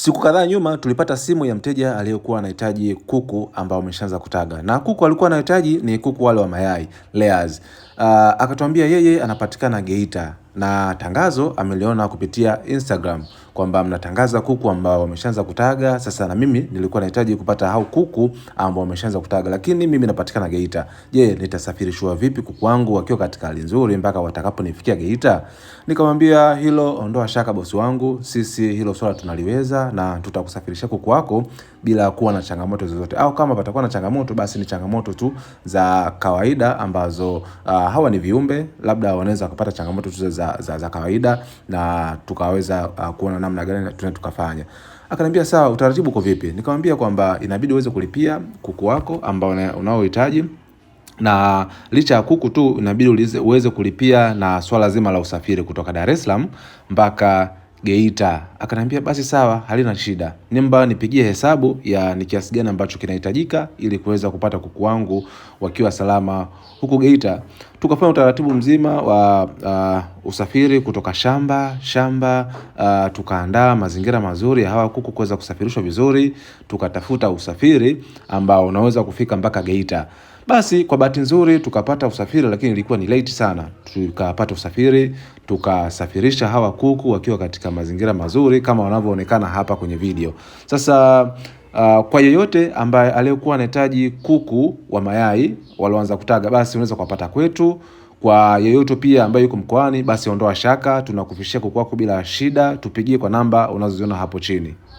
Siku kadhaa nyuma tulipata simu ya mteja aliyekuwa anahitaji kuku ambao wameshaanza kutaga. Na kuku alikuwa anahitaji ni kuku wale wa mayai, layers. Akatuambia yeye anapatikana Geita na tangazo ameliona kupitia Instagram kwamba mnatangaza kuku ambao wameshaanza kutaga. Sasa na mimi nilikuwa nahitaji kupata hao kuku ambao wameshaanza kutaga, lakini mimi napatikana Geita. Je, nitasafirishwa vipi kuku wangu wakiwa katika hali nzuri mpaka watakaponifikia Geita? Nikamwambia hilo ondoa shaka bosi wangu, sisi hilo swala tunaliweza na tutakusafirisha kuku wako bila kuwa na changamoto zozote. Au kama patakuwa na changamoto basi ni changamoto tu za kawaida ambazo hawa ni viumbe, labda wanaweza kupata changamoto tu za kawaida na tukaweza kuona namna gani tunaweza tukafanya. Akaniambia sawa, utaratibu uko vipi? Nikamwambia kwamba inabidi uweze kulipia kuku wako ambao unaohitaji, na licha ya kuku tu inabidi uweze kulipia na swala zima la usafiri kutoka Dar es Salaam mpaka Geita. Akaniambia basi sawa, halina shida. Niomba nipigie hesabu ya ni kiasi gani ambacho kinahitajika ili kuweza kupata kuku wangu wakiwa salama huko Geita. Tukafanya utaratibu mzima wa usafiri kutoka shamba, tukaandaa mazingira mazuri ya hawa kuku kuweza kusafirishwa vizuri, tukatafuta usafiri ambao unaweza kufika mpaka Geita. Basi kwa bahati nzuri tukapata usafiri, lakini ilikuwa ni late sana. Tukapata usafiri, tukasafirisha hawa kuku wakiwa katika mazingira mazuri kama wanavyoonekana hapa kwenye video. Sasa kwa yeyote ambaye aliyekuwa anahitaji kuku wa mayai walioanza kutaga, basi unaweza kupata kwetu. Kwa yeyote pia ambaye yuko mkoani, basi ondoa shaka, tunakufishia kuku wako bila shida. Tupigie kwa namba unazoziona hapo chini.